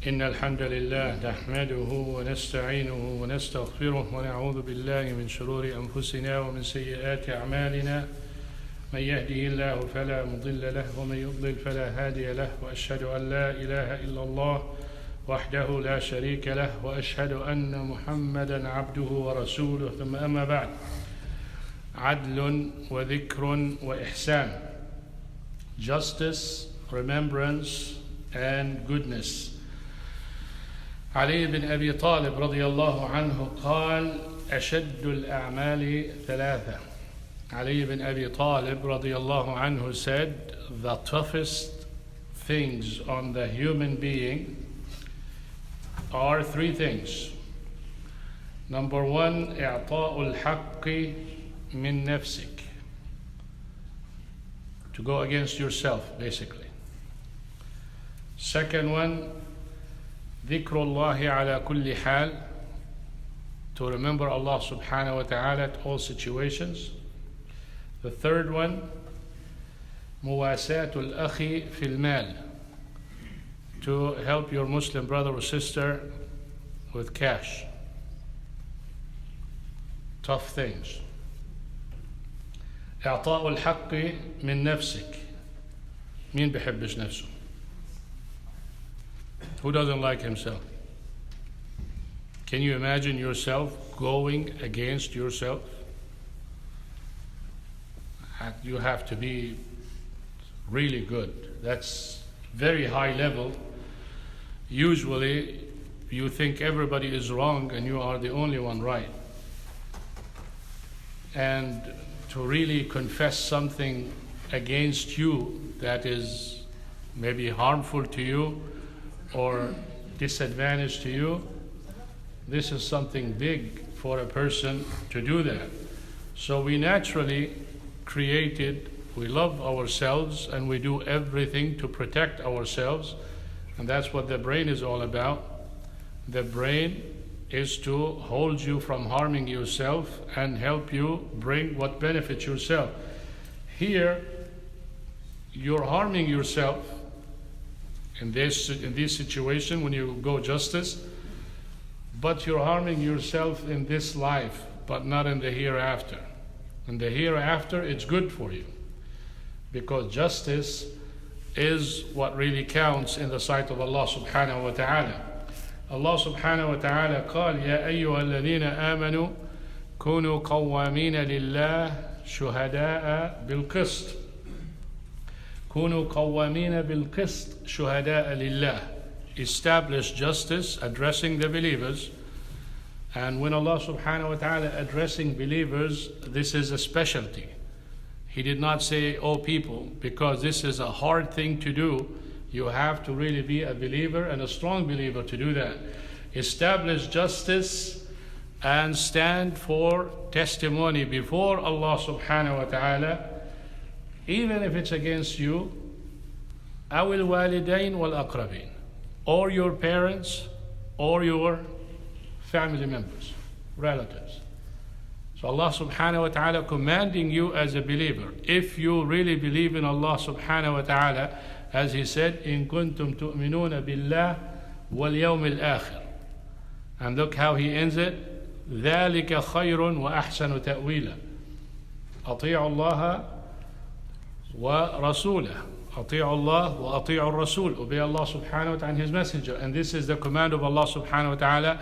إن الحمد لله نحمده ونستعينه ونستغفره ونعوذ بالله من شرور أنفسنا ومن سيئات أعمالنا من يهده الله فلا مضل له ومن يضلل فلا هادي له وأشهد أن لا إله إلا الله وحده لا شريك له وأشهد أن محمدا عبده ورسوله ثم أما بعد عدل وذكر وإحسان Justice, remembrance and goodness. علي بن أبي طالب رضي الله عنه قال أشد الأعمال ثلاثة. علي بن أبي طالب رضي الله عنه said the toughest things on the human being are three things. Number one, إعطاء الحق من نفسك. To go against yourself, basically. Second one, ذكر الله على كل حال. To remember Allah subhanahu wa ta'ala at all situations. The third one, مواساة الأخي في المال. To help your Muslim brother or sister with cash. Tough things. إعطاء الحق من نفسك. مين بحبش نفسه? Who doesn't like himself? Can you imagine yourself going against yourself? You have to be really good. That's very high level. Usually you think everybody is wrong and you are the only one right. And to really confess something against you that is maybe harmful to you or disadvantage to you, this is something big for a person to do that. So we naturally created, we love ourselves and we do everything to protect ourselves, and that's what the brain is all about. The brain is to hold you from harming yourself and help you bring what benefits yourself. Here, you're harming yourself in this situation when you go justice, but you're harming yourself in this life, but not in the hereafter. In the hereafter, it's good for you, because justice is what really counts in the sight of Allah subhanahu wa ta'ala. Allah subhanahu wa ta'ala قال يا أيها الذين آمنوا كونوا قوامين لله شهداء بالقسط. كونوا قوامين بالقسط شهداء لله. Establish justice, addressing the believers. And when Allah subhanahu wa ta'ala addressing believers, this is a specialty. He did not say, oh people, because this is a hard thing to do. You have to really be a believer and a strong believer to do that. Establish justice and stand for testimony before Allah subhanahu wa ta'ala, even if it's against you, أو الوالدين والأقربين, or your parents or your family members, relatives. So Allah subhanahu wa ta'ala commanding you as a believer, if you really believe in Allah subhanahu wa ta'ala, as he said, إن كنتم تؤمنون بالله واليوم الآخر. And look how he ends it, ذلك خير وأحسن تأويلا. أطيعوا الله ورسوله. أطيعوا الله وأطيعوا الرسول. Obey Allah subhanahu wa ta'ala and his messenger. And this is the command of Allah subhanahu wa ta'ala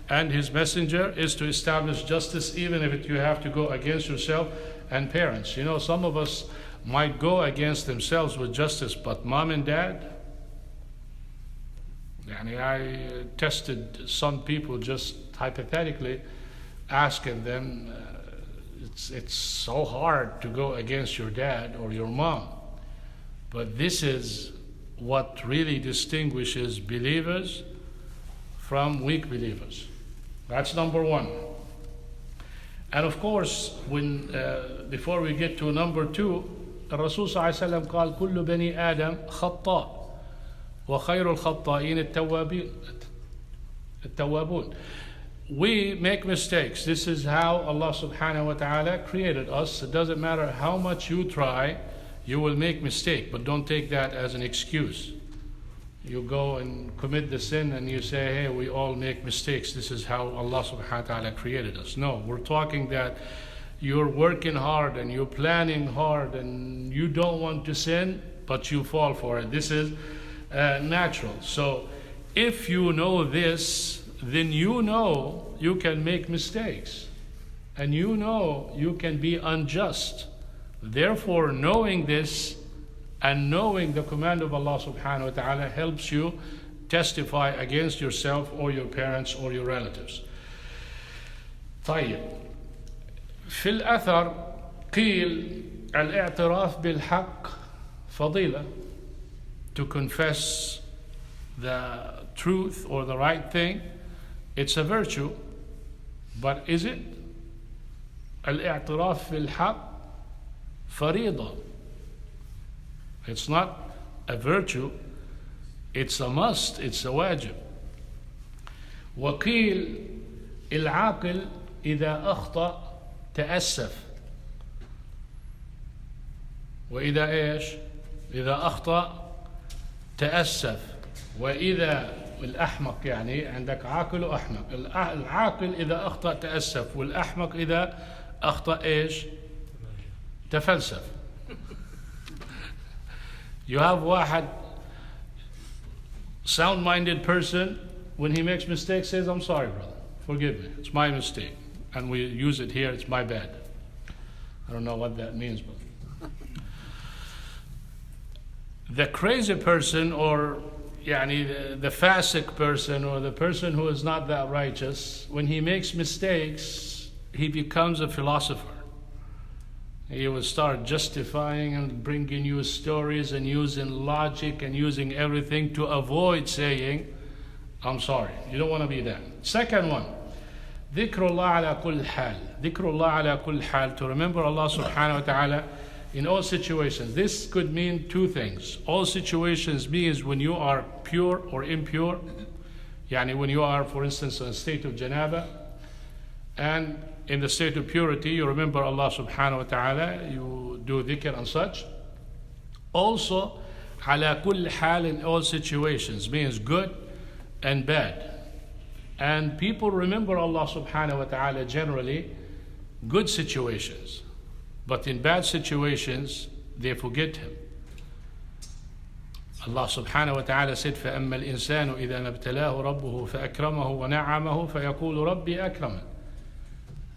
and his messenger, is to establish justice even if you have to go against yourself and parents. You know, some of us might go against themselves with justice, but mom and dad, I tested some people just hypothetically, asking them, it's so hard to go against your dad or your mom. But this is what really distinguishes believers from weak believers. That's number one. And of course, when before we get to number two, الرسول صلى الله عليه وسلم قال كل بني آدم خطاء وخير الخطائين التوابون. We make mistakes. This is how Allah subhanahu wa ta'ala created us. It doesn't matter how much you try, you will make mistake, but don't take that as an excuse. you go and commit the sin and you say, hey, we all make mistakes. This is how Allah subhanahu wa ta'ala created us. No, we're talking that you're working hard and you're planning hard and you don't want to sin, but you fall for it. This is natural. So if you know this, then you know you can make mistakes. And you know you can be unjust. Therefore, knowing this and knowing the command of Allah subhanahu wa ta'ala helps you testify against yourself or your parents or your relatives. طيب. في الأثر قيل الاعتراف بالحق فضيلة. To confess the truth or the right thing, it's a virtue. But is it? الاعتراف بالحق فريضة. It's not a virtue, it's a must, it's a wajib. وقيل العاقل إذا أخطأ تأسف. وإذا إيش؟ إذا أخطأ تأسف. وإذا الأحمق يعني عندك عاقل وأحمق. العاقل إذا أخطأ تأسف والأحمق إذا أخطأ إيش؟ تفلسف. You have واحد sound-minded person, when he makes mistakes, says, I'm sorry, brother, forgive me, it's my mistake. And we use it here, it's my bad. I don't know what that means, but the crazy person, or the fasiq person, or the person who is not that righteous, when he makes mistakes, he becomes a philosopher. He will start justifying and bringing you stories and using logic and using everything to avoid saying, I'm sorry. You don't want to be that. Second one, ذكر الله على كل حال. ذكر الله على كل حال. To remember Allah subhanahu wa ta'ala in all situations. This could mean two things. All situations means when you are pure or impure. When you are, for instance, in a state of janaba, and in the state of purity, you remember Allah subhanahu wa ta'ala, you do dhikr and such. Also, على كل حال, in all situations, means good and bad. And people remember Allah subhanahu wa ta'ala generally, good situations. But in bad situations, they forget Him. Allah subhanahu wa ta'ala said, فَأَمَّا الْإِنسَانُ إِذَا مَا ابْتَلَاهُ رَبُّهُ فَأَكْرَمَهُ وَنَعَّمَهُ فَيَقُولُ رَبِّي أَكْرَمَنِ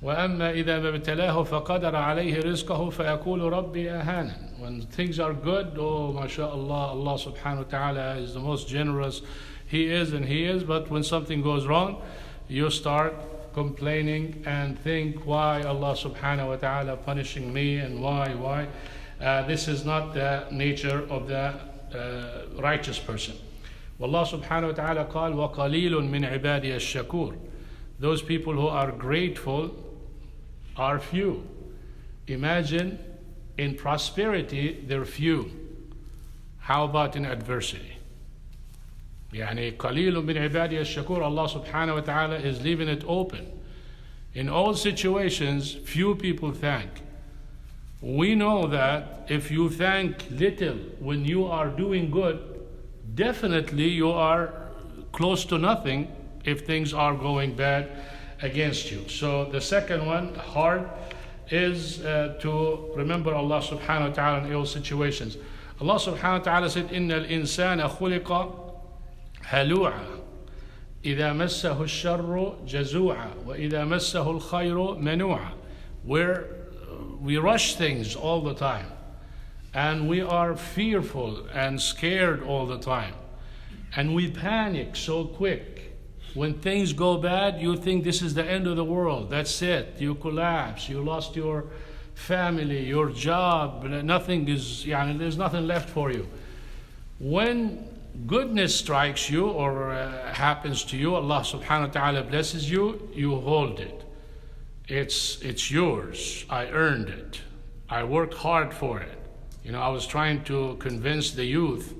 وَأَمَّا إِذَا مَا ابْتَلَاهُ فَقَدَرَ عَلَيْهِ رِزْقَهُ فَيَقُولُ رَبِّي أَهَانَنِ. When things are good, oh, mashallah, Allah subhanahu wa ta'ala is the most generous. He is and He is. But when something goes wrong, you start complaining and think, why Allah subhanahu wa ta'ala punishing me, and why? This is not the nature of the righteous person. والله سبحانه وتعالى قال وقليل من عبادي الشكور. Those people who are grateful are few. Imagine in prosperity they're few. How about in adversity? قليل من عبادي الشكور. Allah subhanahu wa ta'ala is leaving it open. In all situations, few people thank. We know that if you thank little when you are doing good, definitely you are close to nothing if things are going bad against you. So the second one, hard, is to remember Allah subhanahu wa ta'ala in all situations. Allah subhanahu wa ta'ala said, إِنَّ الْإِنسَانَ خُلِقَ هَلُوعًا إِذَا مَسَّهُ الشَّرُّ جَزُوعًا وَإِذَا مَسَّهُ الْخَيْرُ مَنُوعًا. We rush things all the time, and we are fearful and scared all the time, and we panic so quick. When things go bad, you think this is the end of the world. That's it. You collapse. You lost your family, your job. Nothing is, there's nothing left for you. When goodness strikes you or happens to you, Allah subhanahu wa ta'ala blesses you, you hold it. It's yours. I earned it. I worked hard for it. I was trying to convince the youth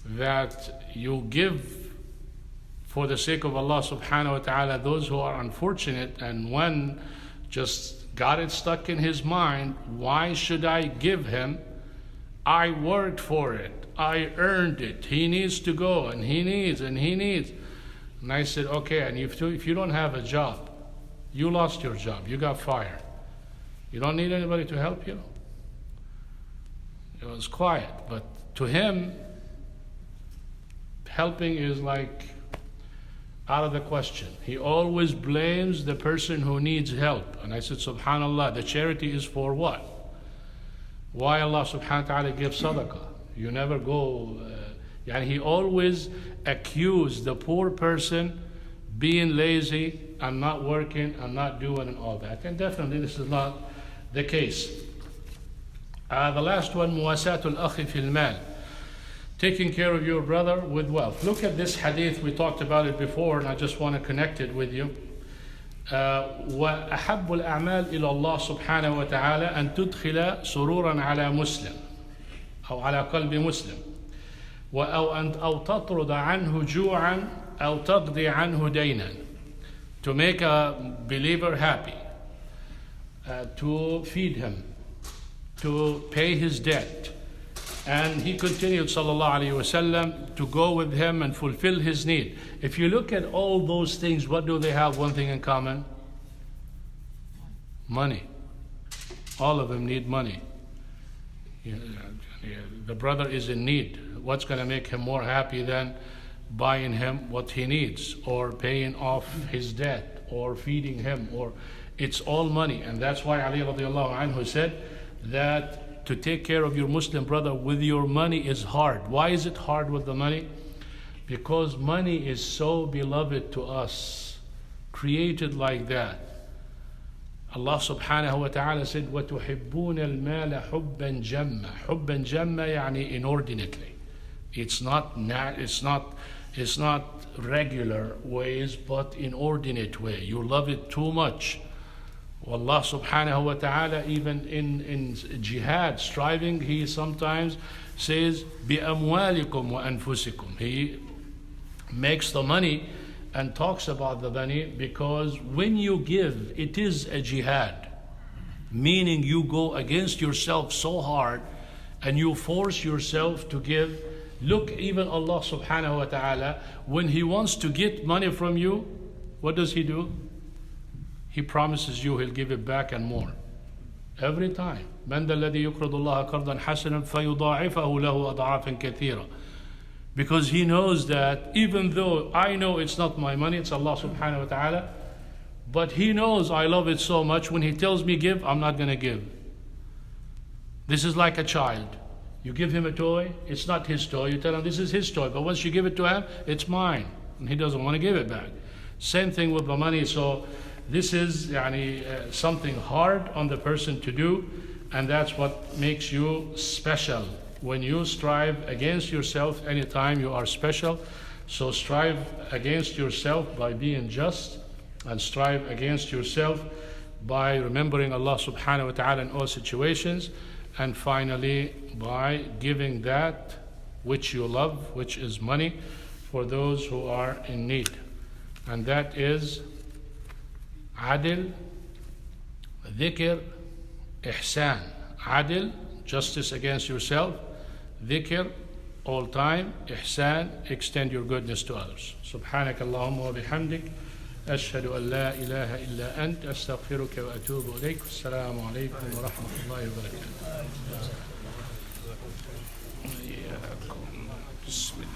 that you give for the sake of Allah subhanahu wa ta'ala those who are unfortunate, and one just got it stuck in his mind, why should I give him I worked for it. I earned it. He needs to go, and he needs, and he needs. And I said, okay, and if you don't have a job, you lost your job, you got fired, you don't need anybody to help you? It was quiet, but to him, helping is like out of the question. He always blames the person who needs help. And I said, subhanallah, the charity is for what? Why Allah subhanahu wa ta'ala gives sadaqah? You never go, and he always accused the poor person being lazy and not working and not doing and all that. And definitely this is not the case. The last one, muwasatul akhi fil mal. Taking care of your brother with wealth. Look at this hadith, we talked about it before, and I just want to connect it with you. وأحب الأعمال إلى الله سبحانه وتعالى أن تدخل سرورا على مسلم أو على قلب مسلم أو تطرد عنه جوعا أو تقضي عنه دينا. To make a believer happy, to feed him, to pay his debt. And he continued, sallallahu alayhi wasallam, to go with him and fulfill his need. If you look at all those things, what do they have one thing in common? Money. All of them need money. The brother is in need. What's going to make him more happy than buying him what he needs, or paying off his debt, or feeding him, or it's all money. And that's why Ali radiallahu anhu said that to take care of your Muslim brother with your money is hard. Why is it hard with the money? Because money is so beloved to us, created like that. Allah subhanahu wa ta'ala said, وَتُحِبُّونَ الْمَالَ حُبًّا جَمًّا. حُبًّا جَمًّا يعني inordinately. It's not regular ways, but inordinate way. You love it too much. Allah subhanahu wa ta'ala, even in jihad, striving, he sometimes says, بِأَمْوَالِكُمْ وَأَنفُسِكُمْ. He makes the money and talks about the money, because when you give, it is a jihad. Meaning you go against yourself so hard and you force yourself to give. Look, even Allah subhanahu wa ta'ala, when he wants to get money from you, what does he do? He promises you he'll give it back and more. Every time. مَنْ ذَا الَّذِي يُقْرِضُ اللَّهَ قَرْضًا حَسَنًا فَيُضَاعِفَهُ لَهُ أَضْعَافًا كَثِيرًا. Because he knows that even though I know it's not my money, it's Allah subhanahu wa ta'ala, but he knows I love it so much, when he tells me give, I'm not going to give. This is like a child. You give him a toy, it's not his toy. You tell him this is his toy, but once you give it to him, it's mine. And he doesn't want to give it back. Same thing with the money. So this is something hard on the person to do, and that's what makes you special. When you strive against yourself, anytime you are special. So strive against yourself by being just, and strive against yourself by remembering Allah subhanahu wa ta'ala in all situations, and finally by giving that which you love, which is money, for those who are in need. And that is adil, dhikr, ihsan. Adil, justice against yourself. Dhikr, all time. Ihsan, extend your goodness to others. Subhanak Allahumma wa bihamdik. أشهد أن لا إله إلا أنت أستغفرك وأتوب إليك. السلام عليكم ورحمة الله وبركاته. بسم الله.